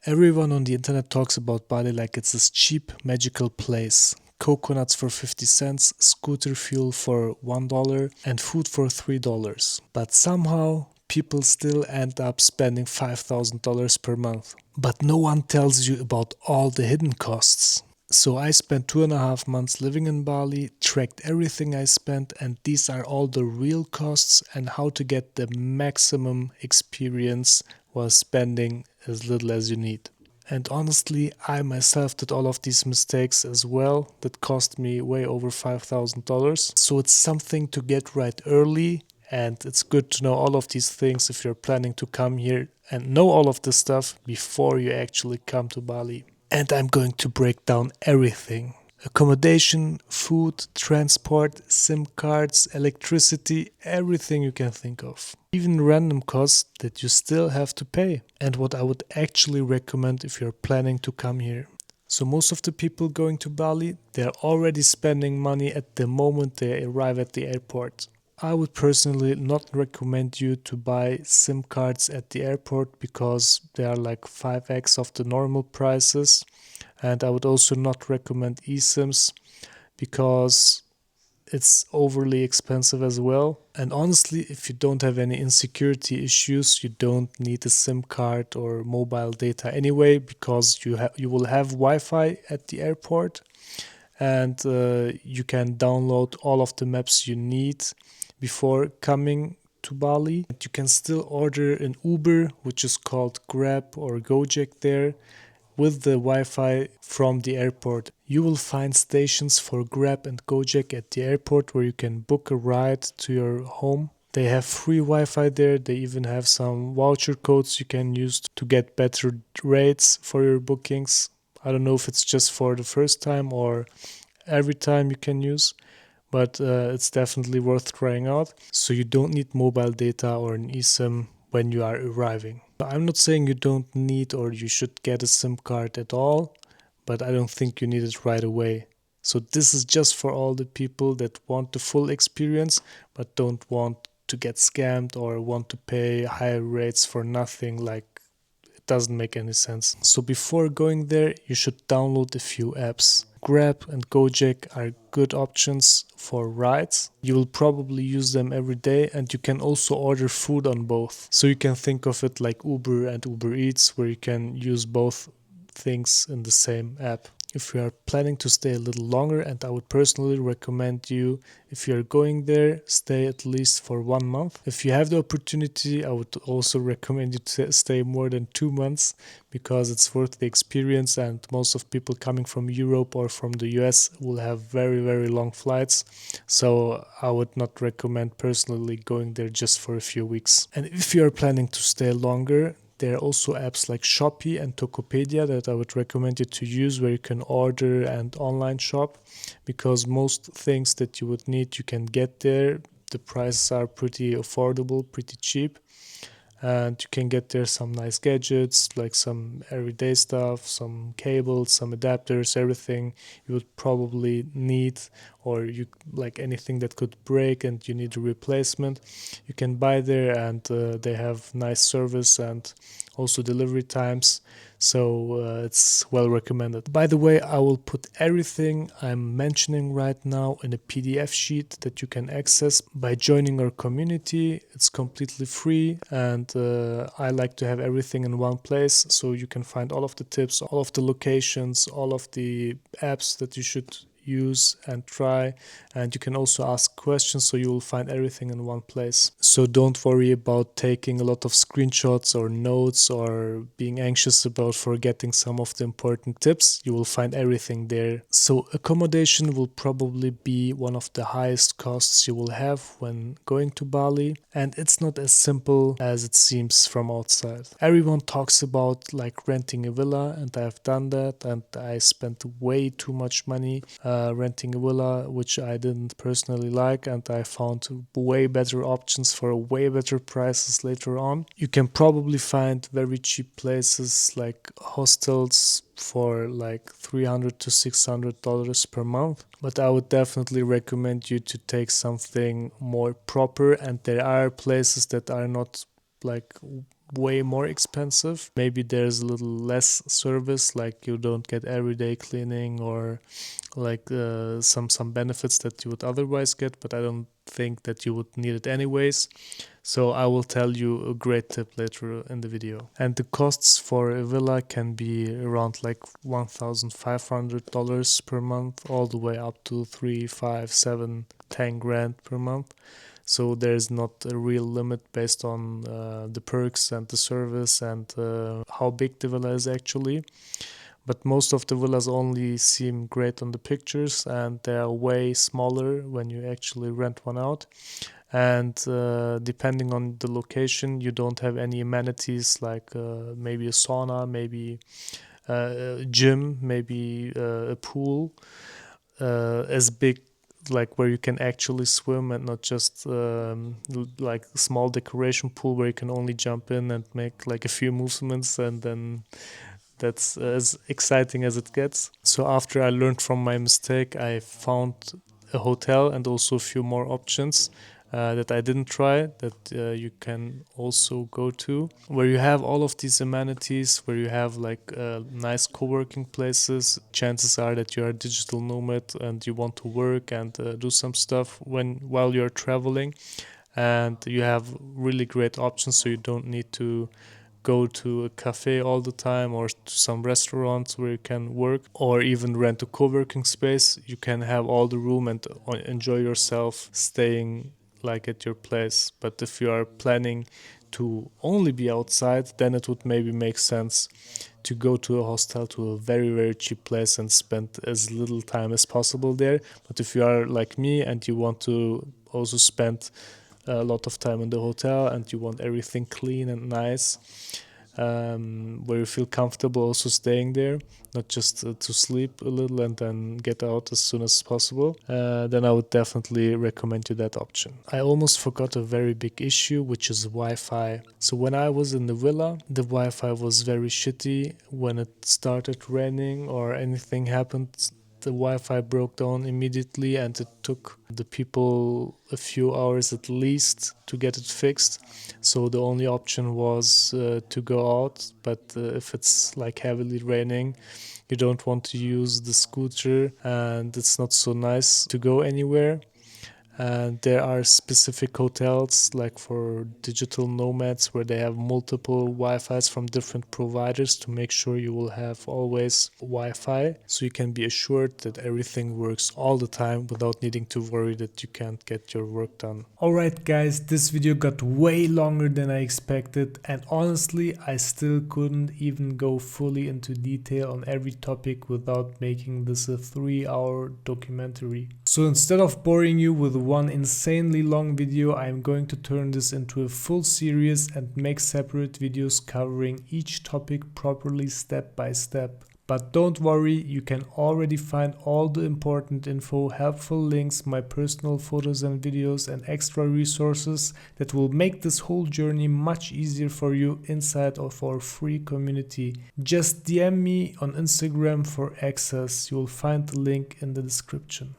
Everyone on the internet talks about Bali like it's this cheap, magical place. Coconuts for 50 cents, scooter fuel for $1, and food for $3. But somehow, people still end up spending $5,000 per month. But no one tells you about all the hidden costs. So I spent 2.5 months living in Bali, tracked everything I spent, and these are all the real costs and how to get the maximum experience while spending as little as you need. And honestly, I myself did all of these mistakes as well that cost me way over $5,000. So it's something to get right early, and it's good to know all of these things if you're planning to come here and know all of this stuff before you actually come to Bali. And I'm going to break down everything: accommodation, food, transport, SIM cards, electricity, everything you can think of. Even random costs that you still have to pay. And what I would actually recommend if you're planning to come here. So most of the people going to Bali, they're already spending money at the moment they arrive at the airport. I would personally not recommend you to buy SIM cards at the airport because they are like 5x of the normal prices. And I would also not recommend eSIMs because it's overly expensive as well. And honestly, if you don't have any insecurity issues, you don't need a SIM card or mobile data anyway, because you will have Wi-Fi at the airport, and you can download all of the maps you need before coming to Bali. You can still order an Uber, which is called Grab or Gojek there, with the Wi-Fi from the airport. You will find stations for Grab and Gojek at the airport where you can book a ride to your home. They have free Wi-Fi there. They even have some voucher codes you can use to get better rates for your bookings. I don't know if it's just for the first time or every time you can use, but it's definitely worth trying out. So you don't need mobile data or an eSIM when you are arriving. I'm not saying you don't need or you should get a SIM card at all, but I don't think you need it right away. So this is just for all the people that want the full experience but don't want to get scammed or want to pay higher rates for nothing. Like, it doesn't make any sense. So before going there, you should download a few apps. Grab and Gojek are good options for rides. You will probably use them every day, and you can also order food on both. So you can think of it like Uber and Uber Eats, where you can use both things in the same app. If you are planning to stay a little longer, and I would personally recommend you, if you are going there, stay at least for 1 month. If you have the opportunity, I would also recommend you to stay more than 2 months, because it's worth the experience, and most of people coming from Europe or from the US will have very, very long flights. So I would not recommend personally going there just for a few weeks. And if you are planning to stay longer, there are also apps like Shopee and Tokopedia that I would recommend you to use, where you can order and online shop, because most things that you would need you can get there. The prices are pretty affordable, pretty cheap, and you can get there some nice gadgets like some everyday stuff, some cables, some adapters, everything you would probably need, or you like anything that could break and you need a replacement, you can buy there. And they have nice service and also delivery times, so it's well recommended. By the way, I will put everything I'm mentioning right now in a PDF sheet that you can access by joining our community. It's completely free, and I like to have everything in one place, so you can find all of the tips, all of the locations, all of the apps that you should use and try, and you can also ask questions, so you will find everything in one place. So don't worry about taking a lot of screenshots or notes or being anxious about forgetting some of the important tips. You will find everything there. So accommodation will probably be one of the highest costs you will have when going to Bali, and it's not as simple as it seems from outside. Everyone talks about like renting a villa, and I've done that, and I spent way too much money renting a villa, which I didn't personally like, and I found way better options for way better prices later on. You can probably find very cheap places like hostels for like $300 to $600 per month, but I would definitely recommend you to take something more proper. And there are places that are not like way more expensive. Maybe there's a little less service, like you don't get everyday cleaning or like some benefits that you would otherwise get, but I don't think that you would need it anyways. So I will tell you a great tip later in the video. And the costs for a villa can be around like $1,500 per month, all the way up to 3, 5, 7, 10 grand per month. So there's not a real limit based on the perks and the service and how big the villa is actually. But most of the villas only seem great on the pictures, and they are way smaller when you actually rent one out. And depending on the location, you don't have any amenities like maybe a sauna, maybe a gym, maybe a pool as big, like where you can actually swim and not just like a small decoration pool where you can only jump in and make like a few movements, and then that's as exciting as it gets. So after I learned from my mistake, I found a hotel and also a few more options that I didn't try, that you can also go to, where you have all of these amenities, where you have like nice co-working places. Chances are that you're a digital nomad and you want to work and do some stuff while you're traveling, and you have really great options, so you don't need to go to a cafe all the time or to some restaurants where you can work, or even rent a co-working space. You can have all the room and enjoy yourself staying like at your place. But if you are planning to only be outside, then it would maybe make sense to go to a hostel, to a very, very cheap place, and spend as little time as possible there. But if you are like me and you want to also spend a lot of time in the hotel and you want everything clean and nice, where you feel comfortable also staying there, not just to sleep a little and then get out as soon as possible, then I would definitely recommend you that option. I almost forgot a very big issue, which is Wi-Fi. So when I was in the villa, the Wi-Fi was very shitty. When it started raining or anything happened, the Wi-Fi broke down immediately, and it took the people a few hours at least to get it fixed. So the only option was to go out, but if it's like heavily raining, you don't want to use the scooter and it's not so nice to go anywhere. And there are specific hotels like for digital nomads where they have multiple Wi-Fis from different providers to make sure you will have always Wi-Fi, so you can be assured that everything works all the time without needing to worry that you can't get your work done. Alright guys, this video got way longer than I expected, and honestly I still couldn't even go fully into detail on every topic without making this a 3-hour documentary. So instead of boring you with one insanely long video, I am going to turn this into a full series and make separate videos covering each topic properly step by step. But don't worry, you can already find all the important info, helpful links, my personal photos and videos, and extra resources that will make this whole journey much easier for you inside of our free community. Just DM me on Instagram for access. You will find the link in the description.